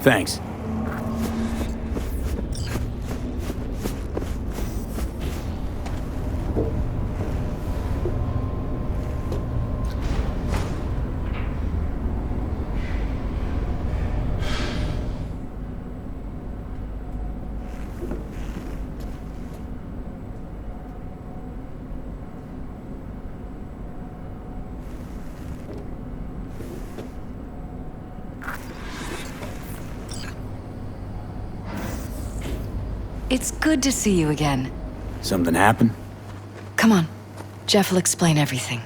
Thanks. It's good to see you again. Something happened? Come on. Jeff will explain everything.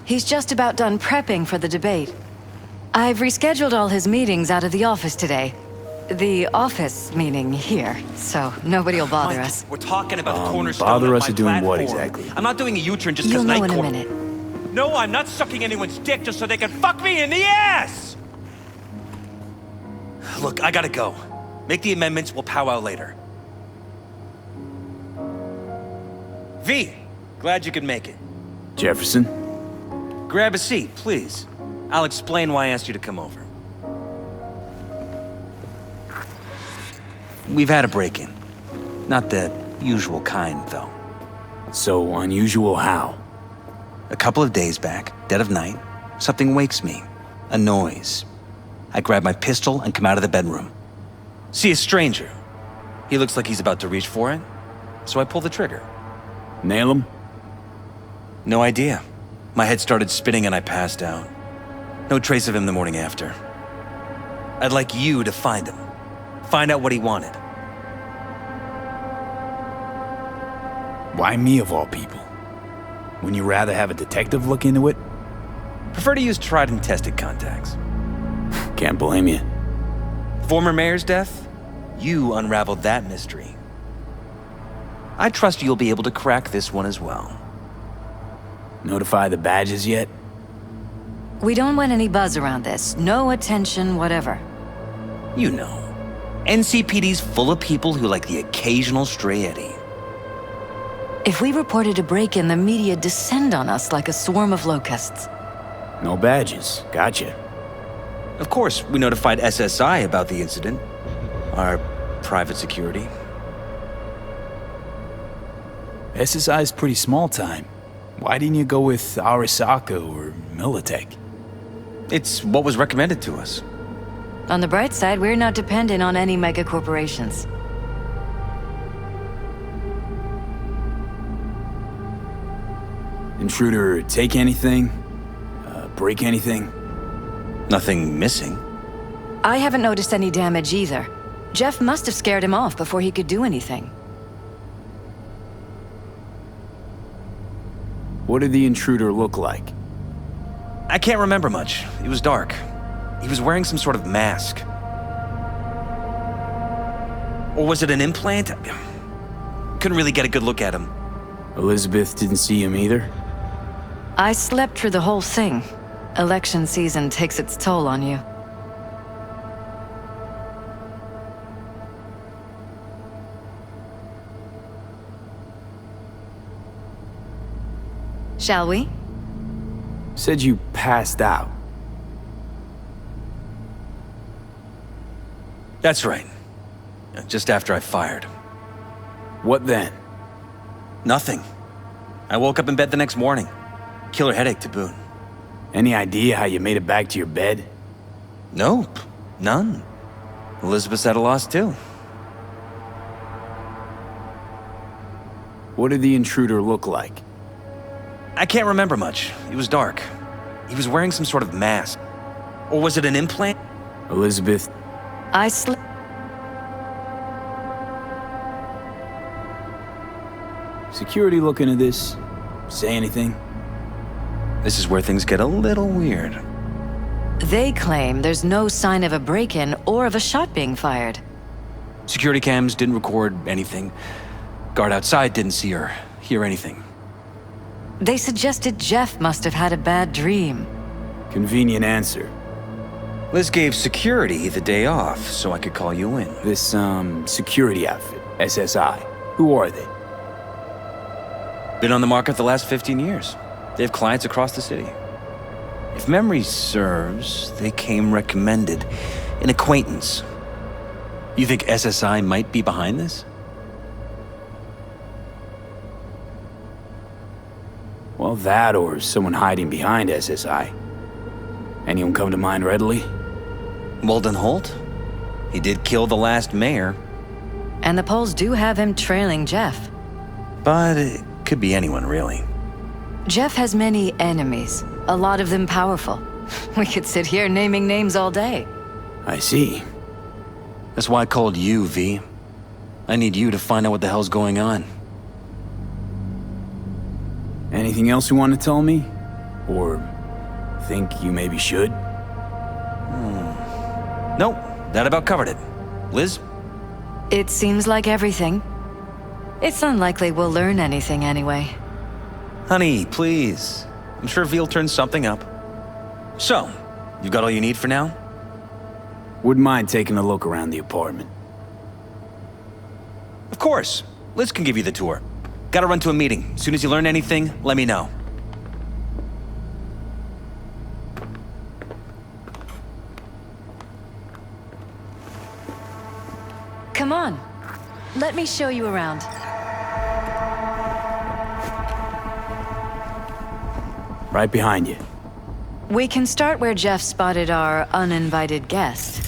He's just about done prepping for the debate. I've rescheduled all his meetings out of the office today. The office meaning here, so nobody will bother Mike, us. we're talking about the cornerstone bother of us my to doing what platform. exactly? I'm not doing a U-turn just You'll because know in a Nightcore... minute. No, I'm not sucking anyone's dick just so they can fuck me in the ass! Look, I gotta go. Make the amendments, we'll powwow later. V, glad you could make it. Jefferson? Grab a seat, please. I'll explain why I asked you to come over. We've had a break-in. Not the usual kind, though. So unusual how? A couple of days back, dead of night, something wakes me. A noise. I grab my pistol and come out of the bedroom. See a stranger. He looks like he's about to reach for it, so I pull the trigger. Nail him? No idea. My head started spinning and I passed out. No trace of him the morning after. I'd like you to find him. Find out what he wanted. Why me of all people? Wouldn't you rather have a detective look into it? Prefer to use tried and tested contacts. Can't blame you. Former mayor's death? You unraveled that mystery. I trust you'll be able to crack this one as well. Notify the badges yet? We don't want any buzz around this. No attention, whatever. You know, NCPD's full of people who like the occasional stray eddy. If we reported a break-in, the media descend on us like a swarm of locusts. No badges. Gotcha. Of course, we notified SSI about the incident. Our private security. SSI's pretty small time. Why didn't you go with Arasaka or Militech? It's what was recommended to us. On the bright side, we're not dependent on any mega corporations. Intruder take anything? Break anything? Nothing missing. I haven't noticed any damage either. Jeff must have scared him off before he could do anything. What did the intruder look like? I can't remember much. It was dark. He was wearing some sort of mask. Or was it an implant? Couldn't really get a good look at him. Elizabeth didn't see him either? I slept through the whole thing. Election season takes its toll on you. Shall we? Said you passed out. That's right. Just after I fired. What then? Nothing. I woke up in bed the next morning. Killer headache to boot. Any idea how you made it back to your bed? Nope. None. Elizabeth's at a loss too. What did the intruder look like? I can't remember much. It was dark. He was wearing some sort of mask. Or was it an implant? Elizabeth? I slept. Security looking at this? Say anything? This is where things get a little weird. They claim there's no sign of a break-in or of a shot being fired. Security cams didn't record anything. Guard outside didn't see or hear anything. They suggested Jeff must have had a bad dream. Convenient answer. Liz gave security the day off so I could call you in. This, security outfit, SSI. Who are they? Been on the market the last 15 years. They have clients across the city. If memory serves, they came recommended. an acquaintance. You think SSI might be behind this? Well, that or someone hiding behind SSI. Anyone come to mind readily? Walden Holt? He did kill the last mayor. And the polls do have him trailing Jeff. But it could be anyone, really. Jeff has many enemies, a lot of them powerful. We could sit here naming names all day. I see. That's why I called you, V. I need you to find out what the hell's going on. Anything else you want to tell me? Or think you maybe should? Nope, that about covered it. Liz? It seems like everything. It's unlikely we'll learn anything anyway. Honey, please. I'm sure V'll turn something up. So, you got all you need for now? Wouldn't mind taking a look around the apartment. Of course. Liz can give you the tour. Gotta run to a meeting. As soon as you learn anything, let me know. Come on. Let me show you around. Right behind you. We can start where Jeff spotted our uninvited guest.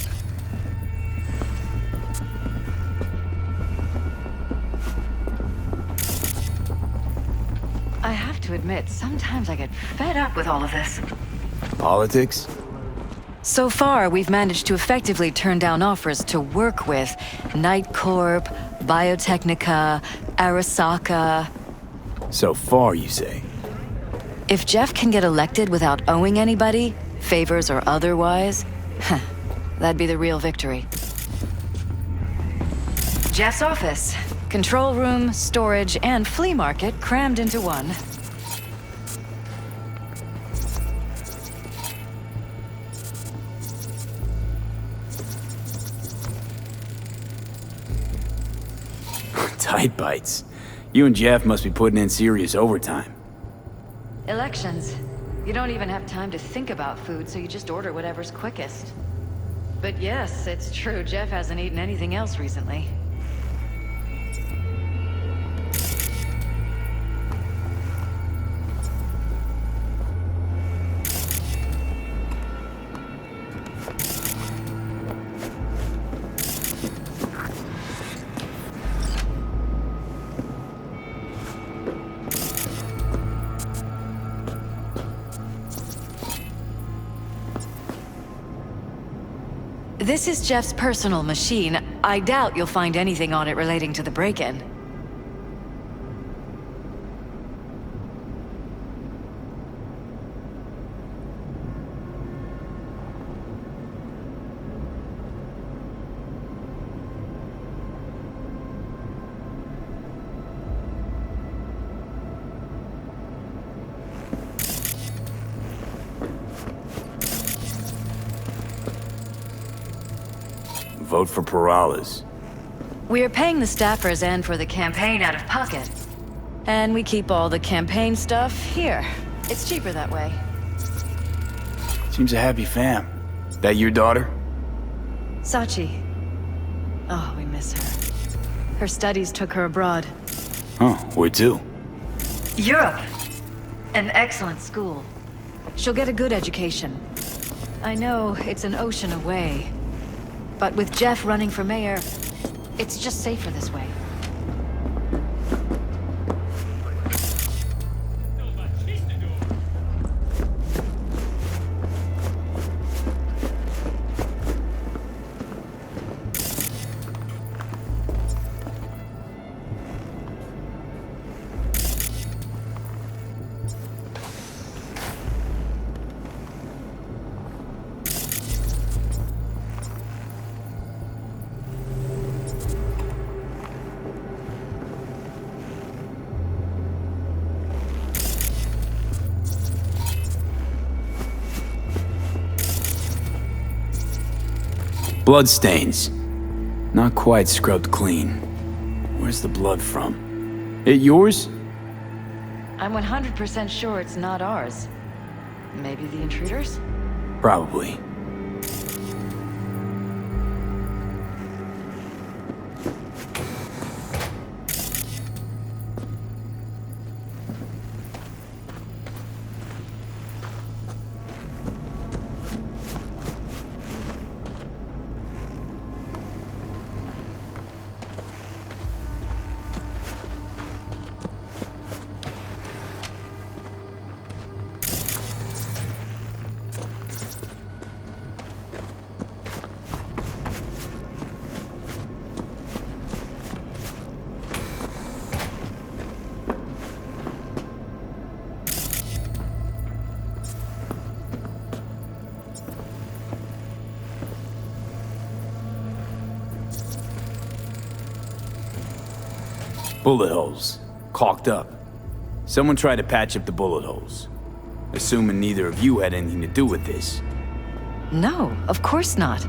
I have to admit, sometimes I get fed up with all of this. Politics? So far, we've managed to effectively turn down offers to work with Night Corp, Biotechnica, Arasaka. So far, you say? If Jeff can get elected without owing anybody, favors or otherwise, that'd be the real victory. Jeff's office. Control room, storage, and flea market crammed into one. Tight bites. You and Jeff must be putting in serious overtime. Elections. You don't even have time to think about food, so you just order whatever's quickest. But yes, it's true, Jeff hasn't eaten anything else recently. This is Jeff's personal machine. I doubt you'll find anything on it relating to the break-in. Vote for Perales. We're paying the staffers and for the campaign out of pocket. And we keep all the campaign stuff here. It's cheaper that way. Seems a happy fam. That your daughter? Sachi. Oh, we miss her. Her studies took her abroad. Oh, where to? Europe. An excellent school. She'll get a good education. I know it's an ocean away. But with Jeff running for mayor, it's just safer this way. Bloodstains. Not quite scrubbed clean. Where's the blood from? It yours? I'm 100% sure it's not ours. Maybe the intruders? Probably. Bullet holes. Caulked up. Someone tried to patch up the bullet holes. Assuming neither of you had anything to do with this. No, of course not.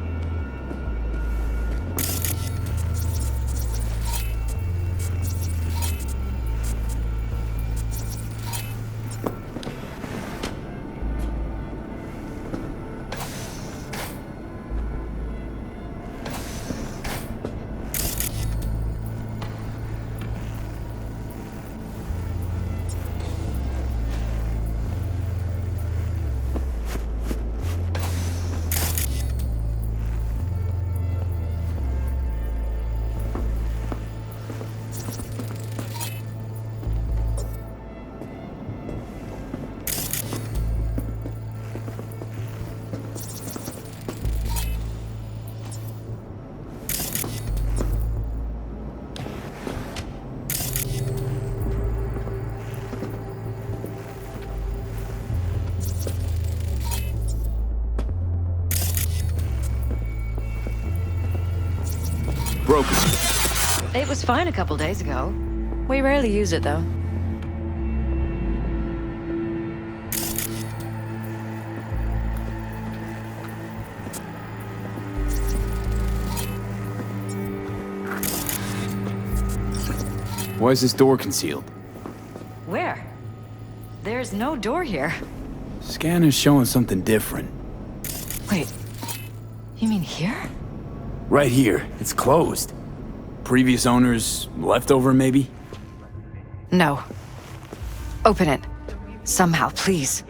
Broken. It was fine a couple days ago. We rarely use it, though. Why is this door concealed? Where? There's no door here. Scanner's showing something different. Wait, you mean here? Right here. It's closed. Previous owners left over, maybe? No. Open it. Somehow, please.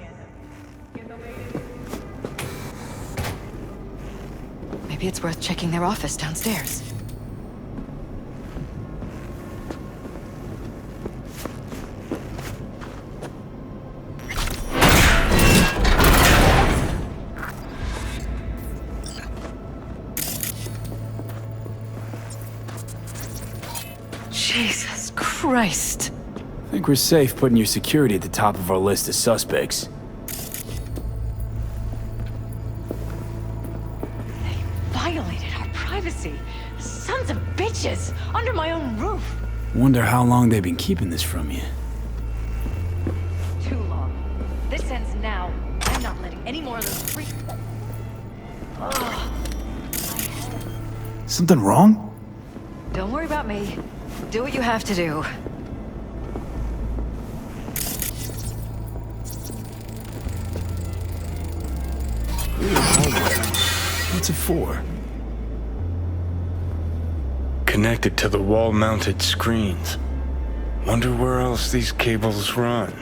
Maybe it's worth checking their office downstairs. Jesus Christ. I think we're safe putting your security at the top of our list of suspects. They violated our privacy. Sons of bitches! Under my own roof! Wonder how long they've been keeping this from you. Too long. This ends now. I'm not letting any more of those freaks. Something wrong? Don't worry about me. Do what you have to do. What's it for? Connected to the wall-mounted screens. Wonder where else these cables run.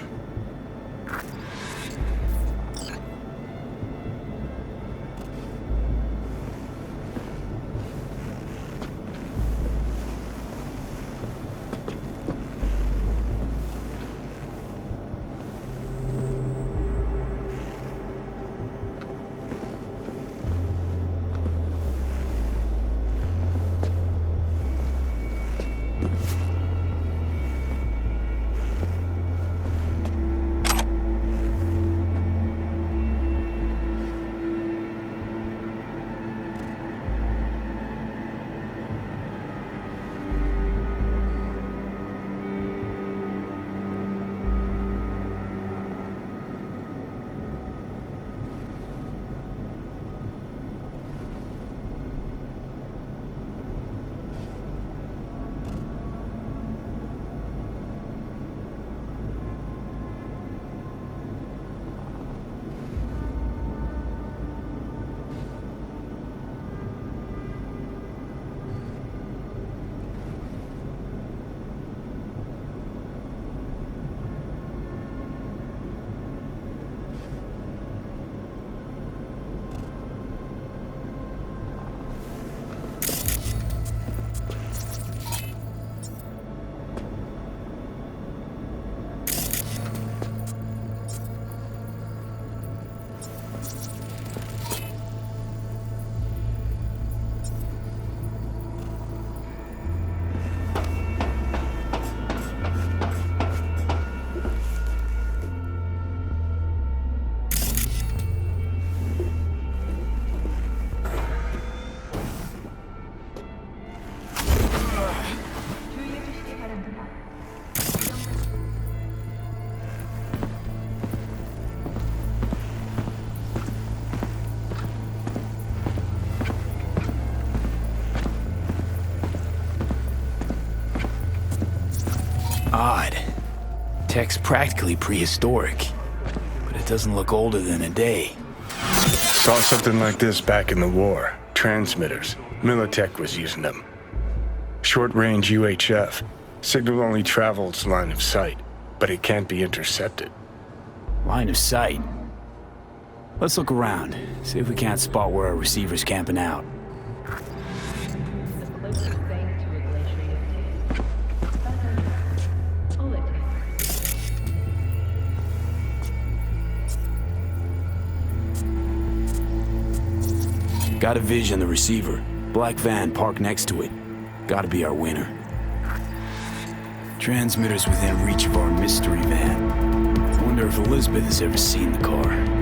Odd. Tech's practically prehistoric, but it doesn't look older than a day. Saw something like this back in the war. Transmitters. Militech was using them. Short-range UHF. Signal only travels line of sight, but it can't be intercepted. Line of sight. Let's look around, see if we can't spot where our receiver's camping out. Got a vision of the receiver. Black van parked next to it. Gotta be our winner. Transmitter's within reach of our mystery van. Wonder if Elizabeth has ever seen the car.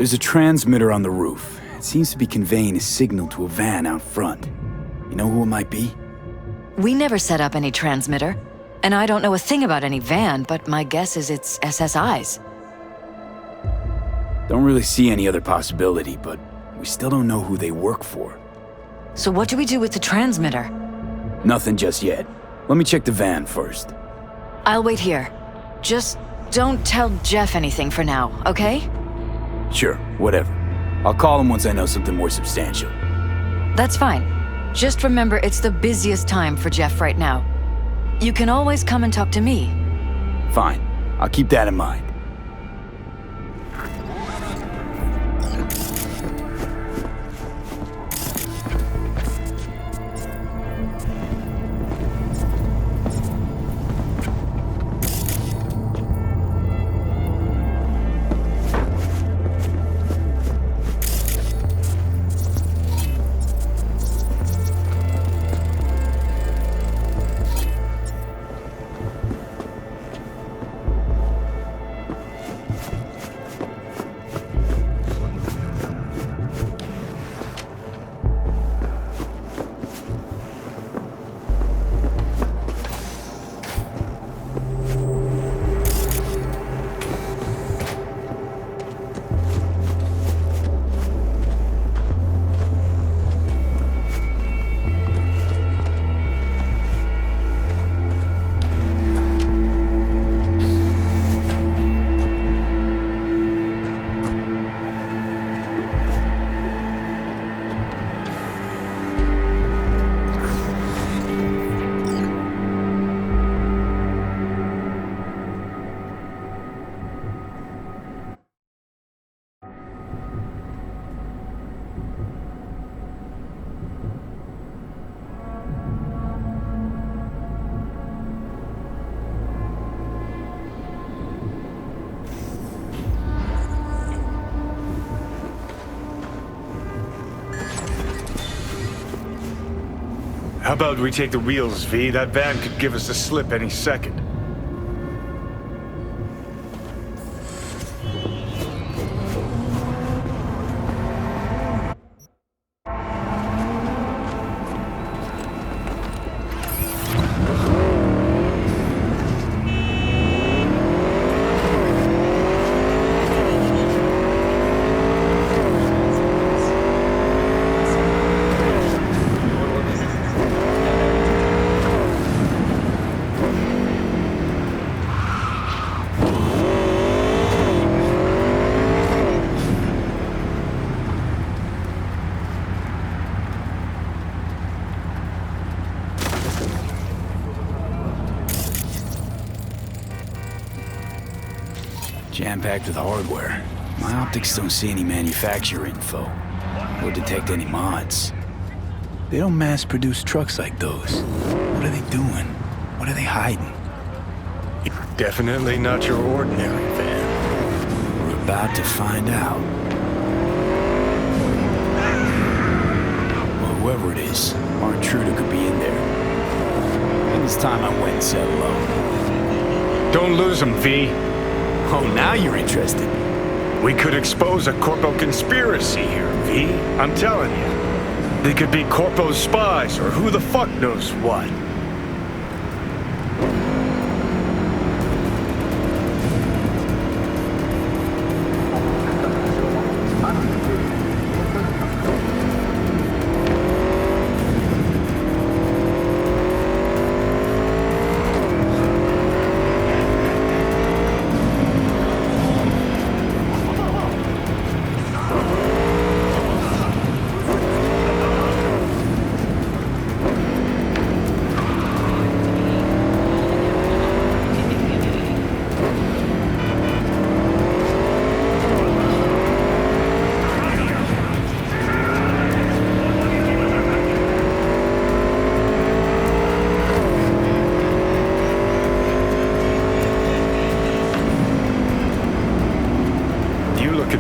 There's a transmitter on the roof. It seems to be conveying a signal to a van out front. You know who it might be? We never set up any transmitter, and I don't know a thing about any van, but my guess is it's SSI's. Don't really see any other possibility, but we still don't know who they work for. So what do we do with the transmitter? Nothing just yet. Let me check the van first. I'll wait here. Just don't tell Jeff anything for now, okay? Sure, whatever. I'll call him once I know something more substantial. That's fine. Just remember it's the busiest time for Jeff right now. You can always come and talk to me. Fine. I'll keep that in mind. How about we take the wheels, V? That van could give us a slip any second. Jam-packed with hardware. My optics don't see any manufacturer info. Or detect any mods. They don't mass-produce trucks like those. What are they doing? What are they hiding? Definitely not your ordinary van. We're about to find out. Well, whoever it is, our intruder could be in there. And it's time I went and said hello. Don't lose him, V. Oh, now you're interested. We could expose a Corpo conspiracy here, V. I'm telling you. They could be Corpo's spies, or who the fuck knows what.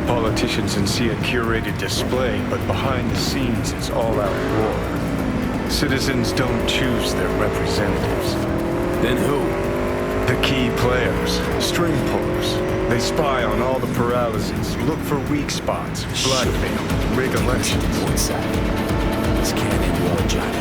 Politicians and see a curated display, but behind the scenes it's all-out war. Citizens don't choose their representatives. Then who? The key players, string pullers. They spy on all the paralyses, look for weak spots, blackmail, rig elections. One side. This can't end well, Johnny.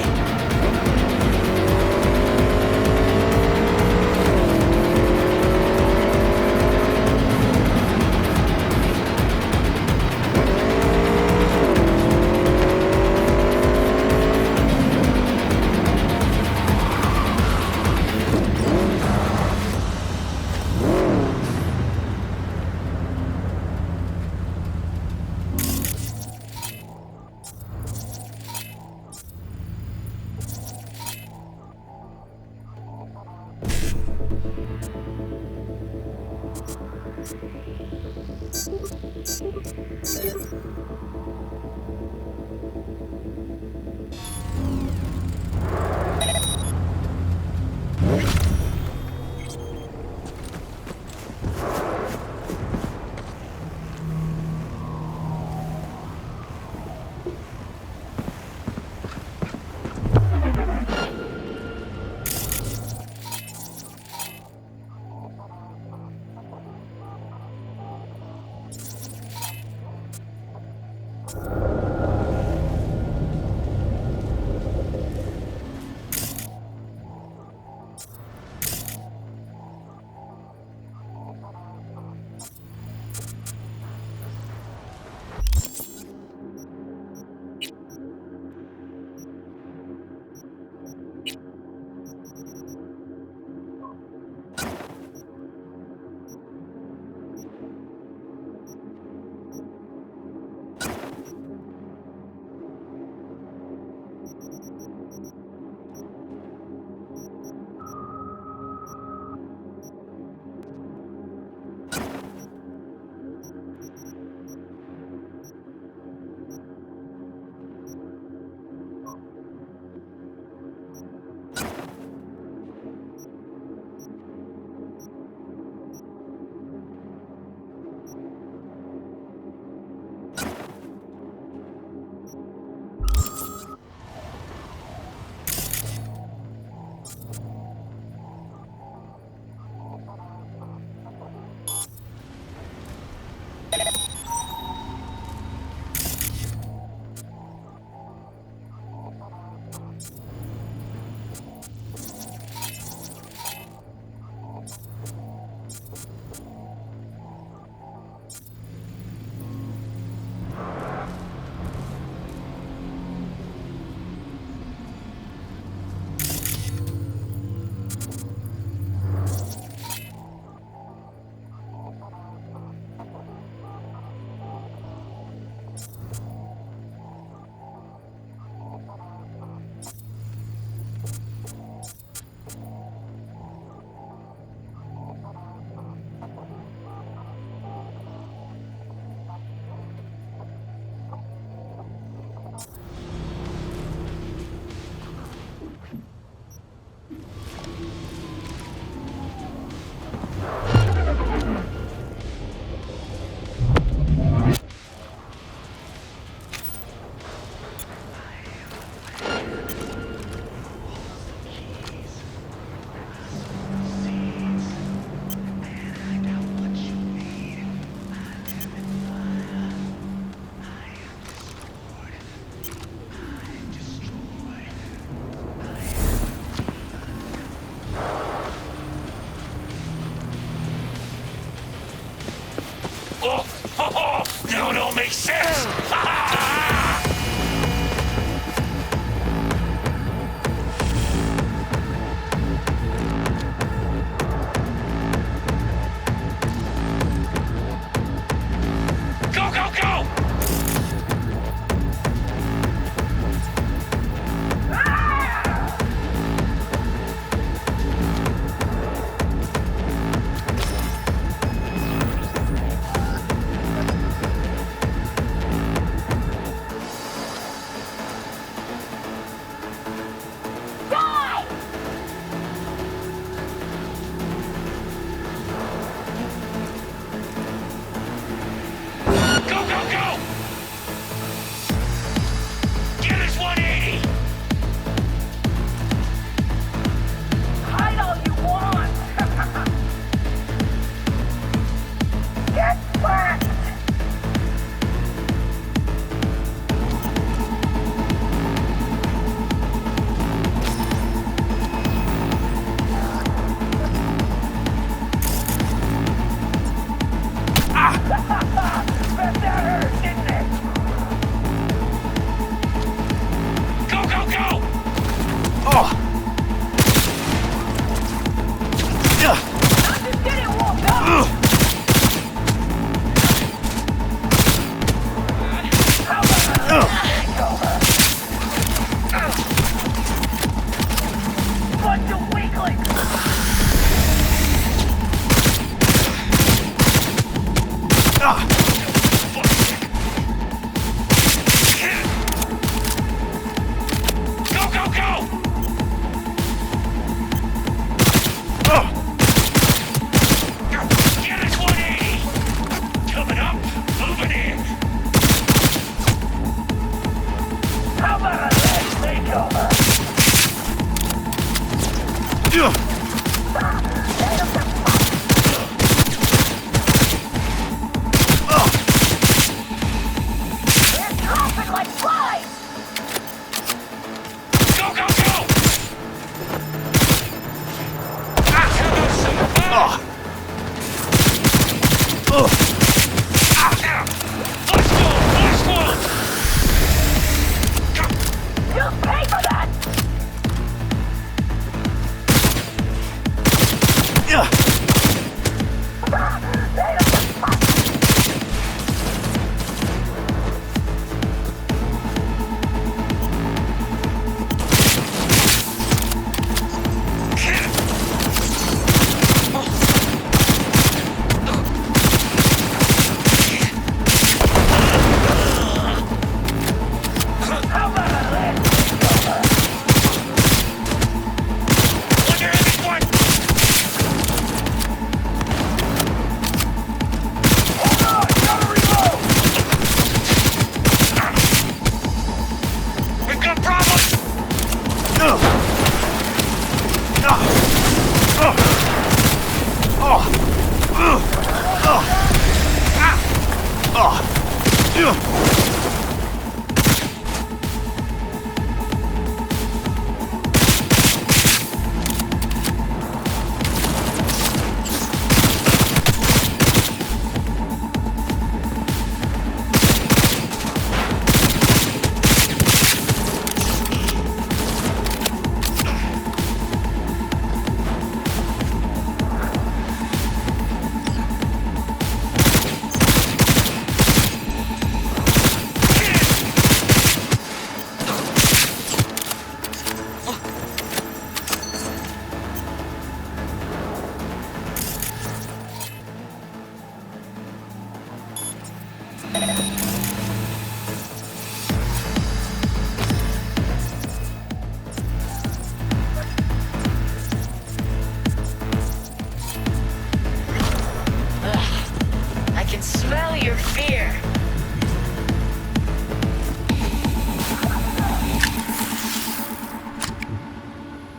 I can smell your fear.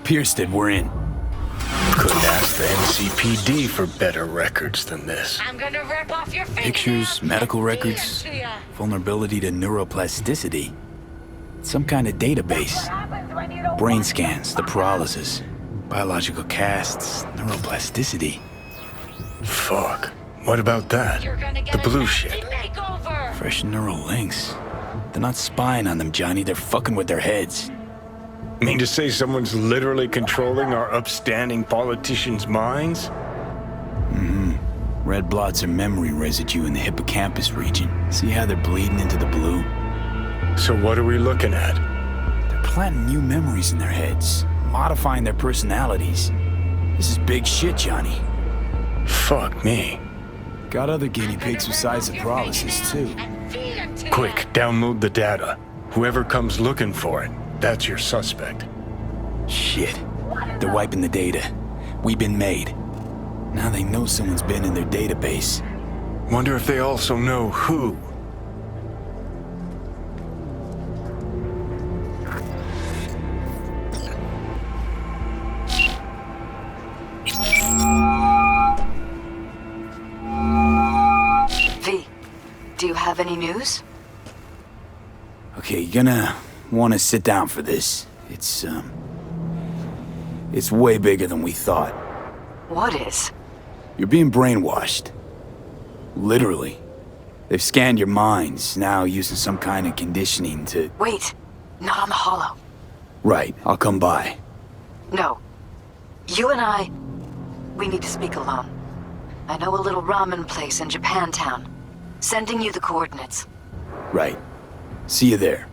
Piersted, we're in. Couldn't ask the NCPD for better records than this. I'm gonna rip off your fingernails. Pictures, medical records, vulnerability to neuroplasticity. Some kind of database. Brain scans, the paralysis, biological casts, neuroplasticity. Fuck. What about that? The blue shit. Fresh neural links. They're not spying on them, Johnny. They're fucking with their heads. Mean to say someone's literally controlling our upstanding politicians' minds? Mm-hmm. Red blots are memory residue in the hippocampus region. See how they're bleeding into the blue? So what are we looking at? They're planting new memories in their heads, modifying their personalities. This is big shit, Johnny. Fuck me. Got other guinea pigs besides the paralysis, too. Quick, download the data. Whoever comes looking for it, that's your suspect. Shit. They're wiping the data. We've been made. Now they know someone's been in their database. Wonder if they also know who. V, do you have any news? Okay, you're gonna want to sit down for this. It's way bigger than we thought. What is? You're being brainwashed. Literally. They've scanned your minds, now using some kind of conditioning to... Wait, not on the holo. Right, I'll come by. No. You and we need to speak alone. I know a little ramen place in Japantown. Sending you the coordinates. Right. See you there.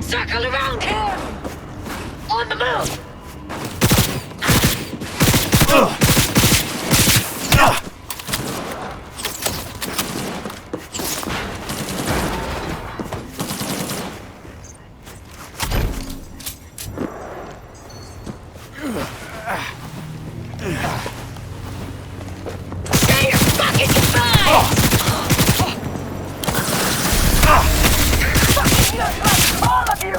Circle around here! On the move! Stay your fucking goodbye! Fucking all of you!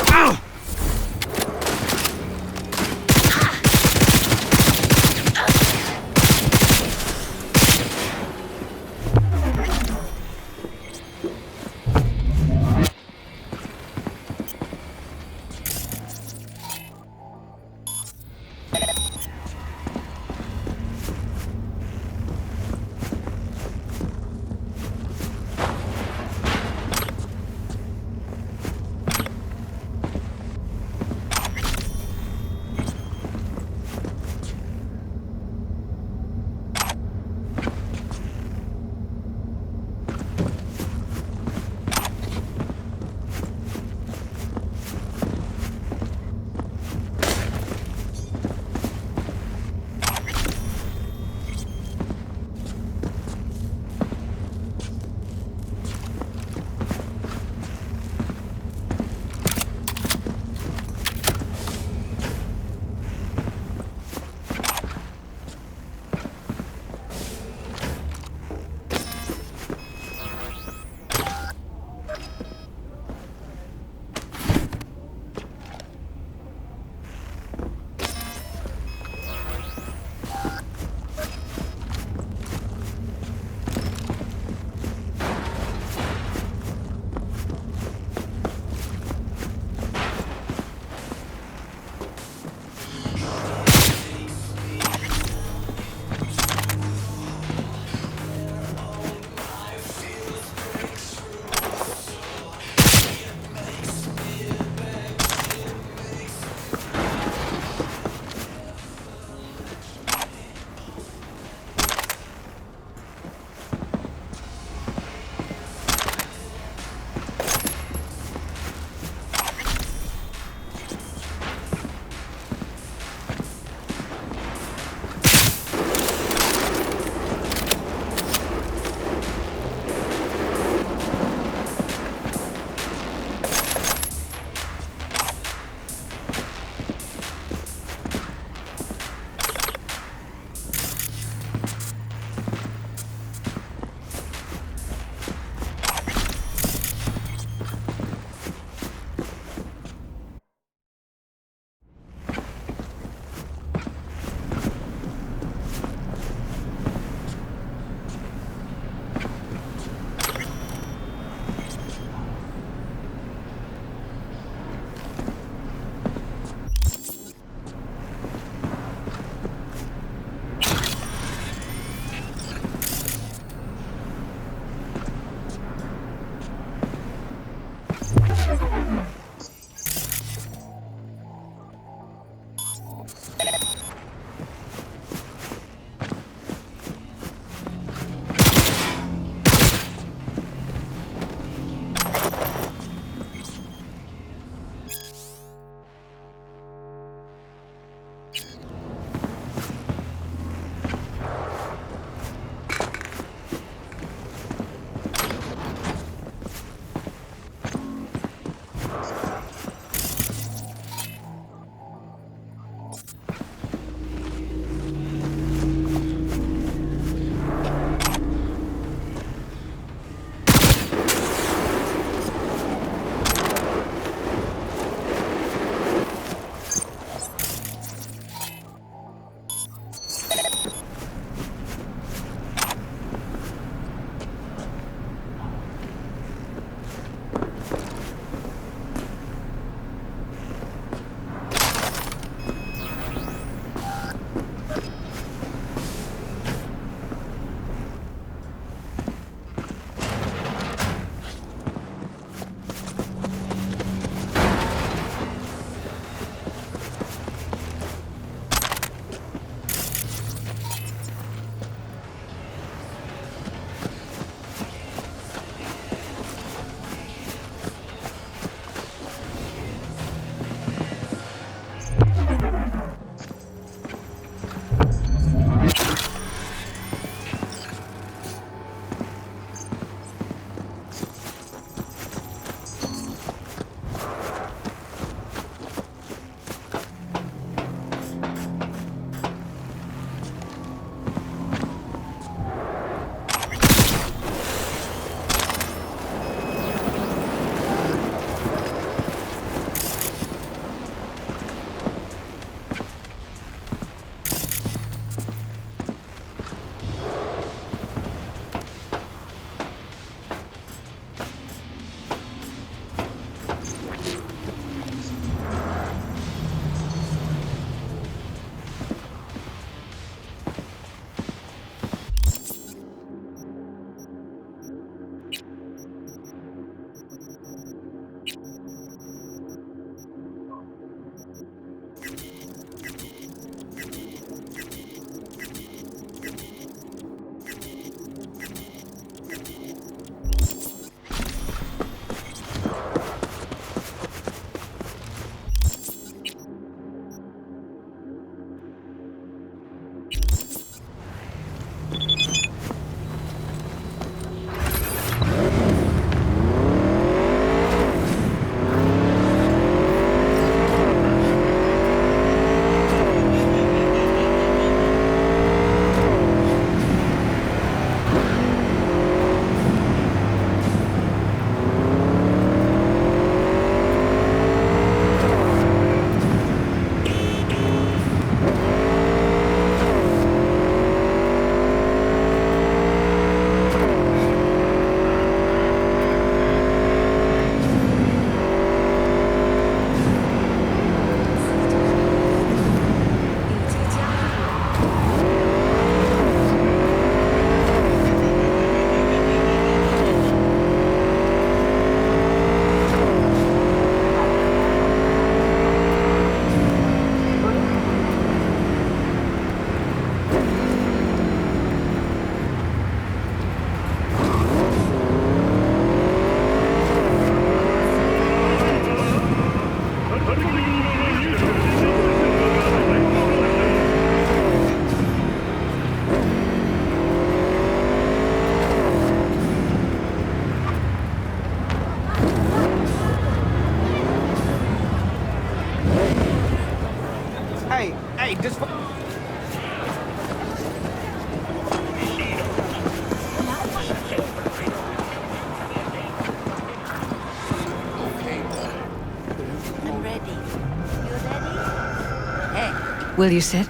Will you sit?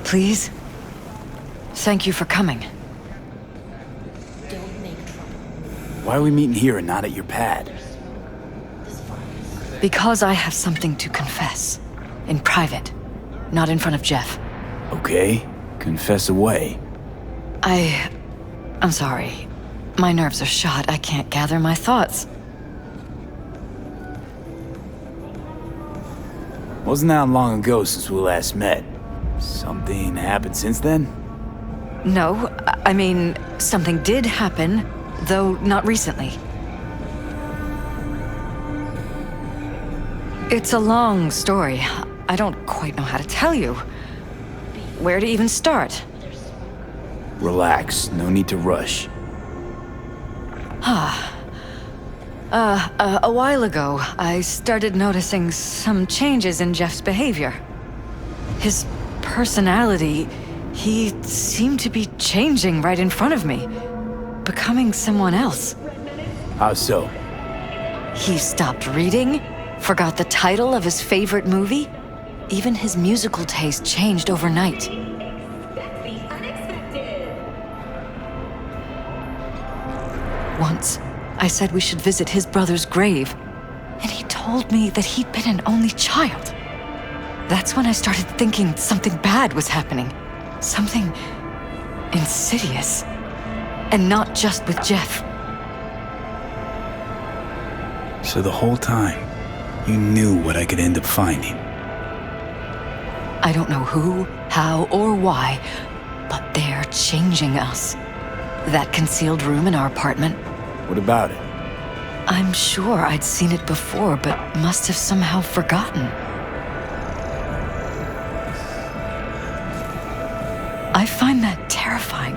Please? Thank you for coming. Why are we meeting here and not at your pad? Because I have something to confess. In private. Not in front of Jeff. Okay, confess away. I'm sorry. My nerves are shot. I can't gather my thoughts. Wasn't that long ago since we last met? Something happened since then? No, I mean, something did happen, though not recently. It's a long story. I don't quite know how to tell you. Where to even start? Relax, no need to rush. A while ago, I started noticing some changes in Jeff's behavior. His personality, he seemed to be changing right in front of me, becoming someone else. How so? He stopped reading, forgot the title of his favorite movie. Even his musical taste changed overnight. Once, I said we should visit his brother's grave, and he told me that he'd been an only child. That's when I started thinking something bad was happening. Something insidious. And not just with Jeff. So the whole time, you knew what I could end up finding. I don't know who, how, or why, but they're changing us. That concealed room in our apartment. What about it? I'm sure I'd seen it before, but must have somehow forgotten. I find that terrifying.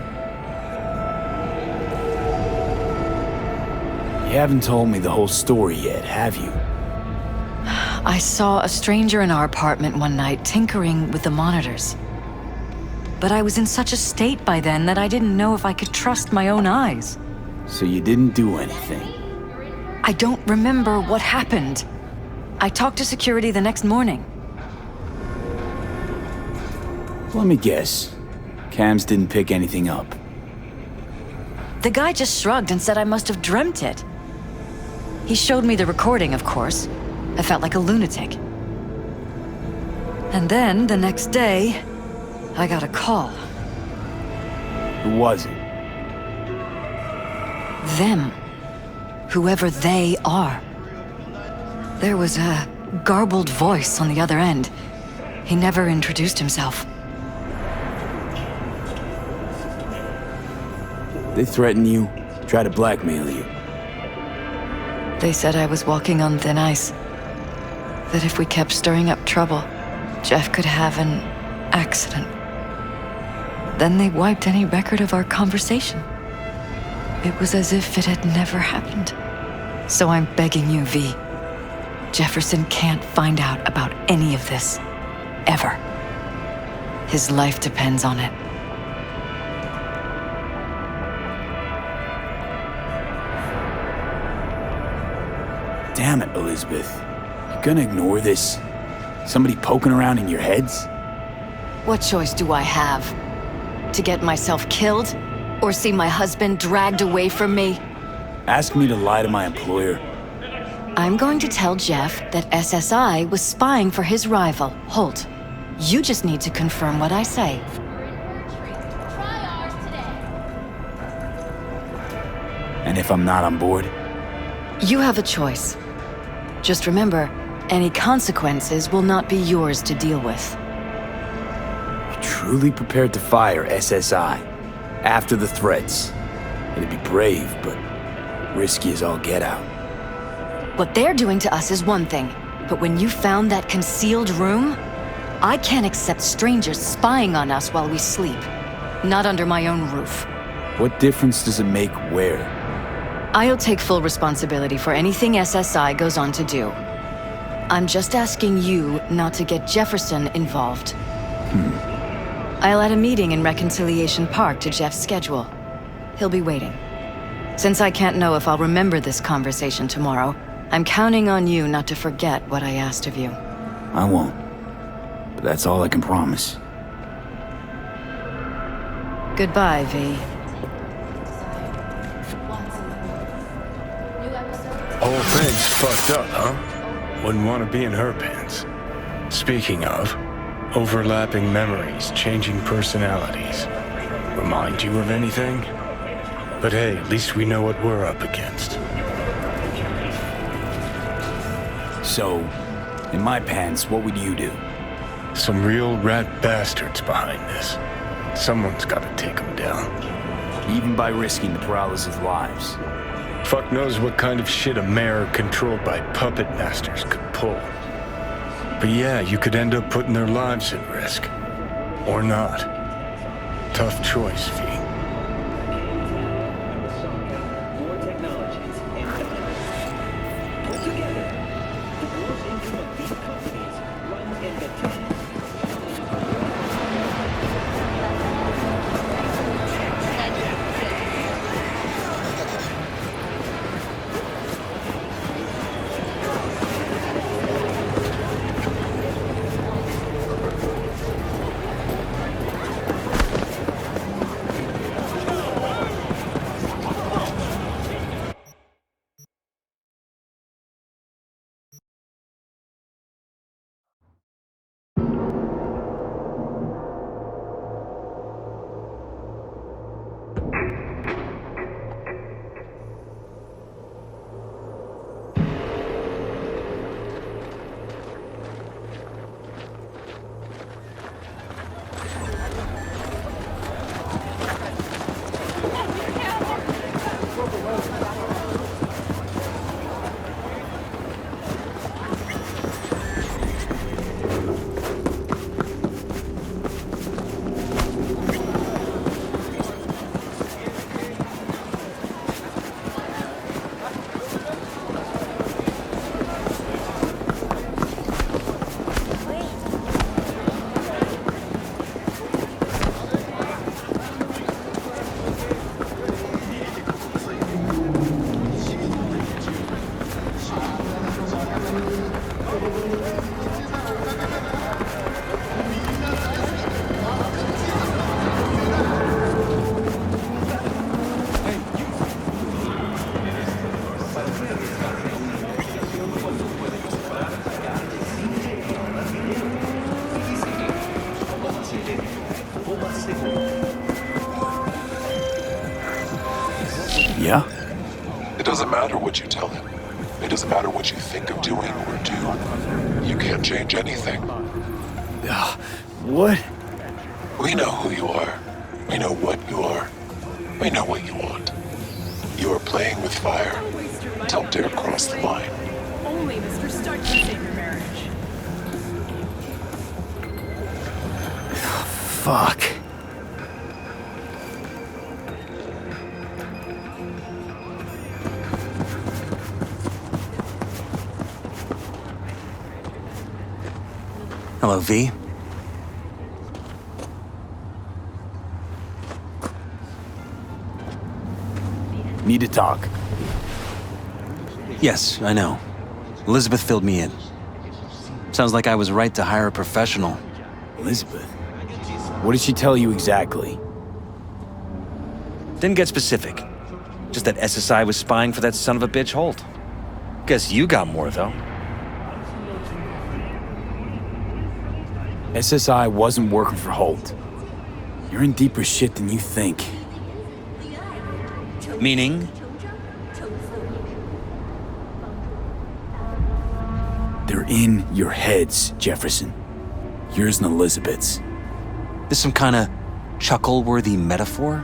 You haven't told me the whole story yet, have you? I saw a stranger in our apartment one night tinkering with the monitors. But I was in such a state by then that I didn't know if I could trust my own eyes. So you didn't do anything? I don't remember what happened. I talked to security the next morning. Let me guess. Cams didn't pick anything up. The guy just shrugged and said I must have dreamt it. He showed me the recording, of course. I felt like a lunatic. And then, the next day, I got a call. Who was it? Them. Whoever they are. There was a garbled voice on the other end. He never introduced himself. They threatened you, try to blackmail you. They said I was walking on thin ice. That if we kept stirring up trouble, Jeff could have an accident. Then they wiped any record of our conversation. It was as if it had never happened. So I'm begging you, V. Jefferson can't find out about any of this. Ever. His life depends on it. Damn it, Elizabeth. You gonna ignore this? Somebody poking around in your heads? What choice do I have? To get myself killed? Or see my husband dragged away from me? Ask me to lie to my employer? I'm going to tell Jeff that SSI was spying for his rival, Holt. You just need to confirm what I say. And if I'm not on board? You have a choice. Just remember, any consequences will not be yours to deal with. You're truly prepared to fire SSI after the threats. It'd be brave, but risky as all get out. What they're doing to us is one thing, but when you found that concealed room, I can't accept strangers spying on us while we sleep. Not under my own roof. What difference does it make where? I'll take full responsibility for anything SSI goes on to do. I'm just asking you not to get Jefferson involved. I'll add a meeting in Reconciliation Park to Jeff's schedule. He'll be waiting. Since I can't know if I'll remember this conversation tomorrow, I'm counting on you not to forget what I asked of you. I won't. but that's all I can promise. Goodbye, V. Whole thing's fucked up, huh? Wouldn't want to be in her pants. Speaking of, overlapping memories, changing personalities. Remind you of anything? But hey, at least we know what we're up against. So, in my pants, what would you do? Some real rat bastards behind this. Someone's gotta take them down. Even by risking the Perales' lives. Fuck knows what kind of shit a mayor controlled by puppet masters could pull. But yeah, you could end up putting their lives at risk. Or not. Tough choice, V. Yeah? It doesn't matter what you tell him. It doesn't matter what you think of doing or do. You can't change anything. What? We know who you are. We know what you are. We know what you want. You are playing with fire. Don't dare cross the line. Only Mr. Stark can save your marriage. Fuck. Hello, V. Need to talk. Yes, I know. Elizabeth filled me in. Sounds like I was right to hire a professional. Elizabeth? What did she tell you exactly? Didn't get specific. Just that SSI was spying for that son of a bitch Holt. Guess you got more, though. SSI wasn't working for Holt. You're in deeper shit than you think. Meaning? They're in your heads, Jefferson. Yours and Elizabeth's. This some kind of chuckle-worthy metaphor?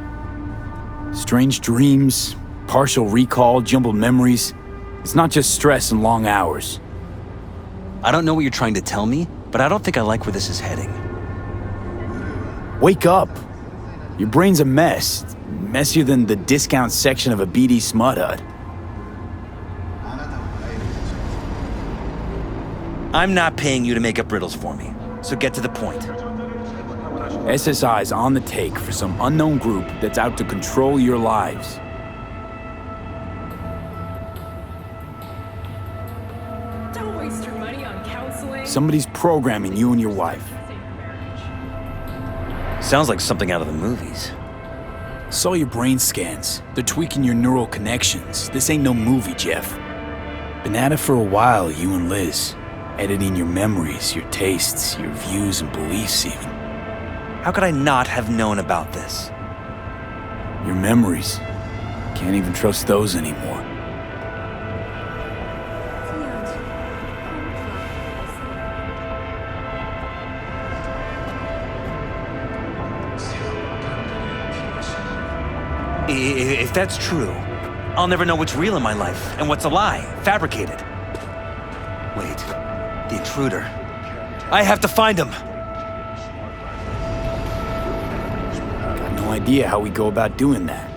Strange dreams, partial recall, jumbled memories. It's not just stress and long hours. I don't know what you're trying to tell me, but I don't think I like where this is heading. Wake up! Your brain's a mess. Messier than the discount section of a BD smut hut. I'm not paying you to make up riddles for me, so get to the point. SSI's on the take for some unknown group that's out to control your lives. Don't waste your money on counseling. Somebody's programming you and your wife. Sounds like something out of the movies. Saw your brain scans. They're tweaking your neural connections. This ain't no movie, Jeff. Been at it for a while, you and Liz. Editing your memories, your tastes, your views and beliefs even. How could I not have known about this? Your memories. Can't even trust those anymore. If that's true, I'll never know what's real in my life and what's a lie, fabricated. Wait, the intruder. I have to find him! Got no idea how we go about doing that.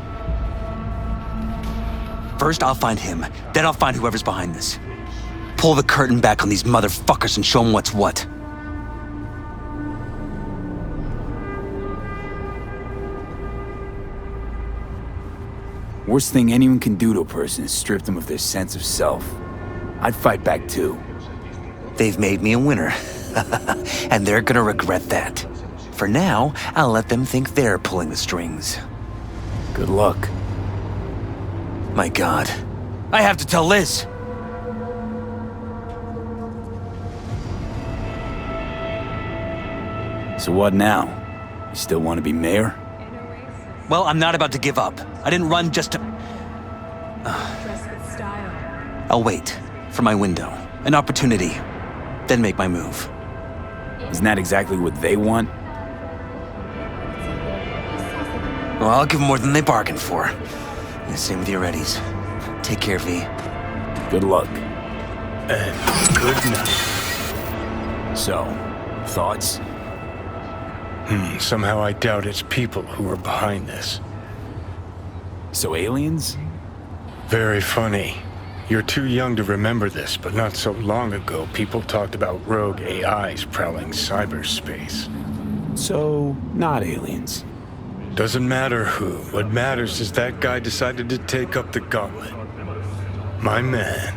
First, I'll find him, then I'll find whoever's behind this. Pull the curtain back on these motherfuckers and show them what's what. Worst thing anyone can do to a person is strip them of their sense of self. I'd fight back too. They've made me a winner, and they're gonna regret that. For now, I'll let them think they're pulling the strings. Good luck. My God, I have to tell Liz! So what now? You still want to be mayor? Well, I'm not about to give up. I didn't run just to... Dress with style. I'll wait for my window, an opportunity, then make my move. Isn't that exactly what they want? Well, I'll give them more than they bargained for. And the same with your Eddies. Take care, V. Good luck. And good night. So, thoughts? Somehow I doubt it's people who are behind this. So aliens? Very funny. You're too young to remember this, but not so long ago, people talked about rogue AIs prowling cyberspace. So, not aliens. Doesn't matter who. What matters is that guy decided to take up the gauntlet. My man.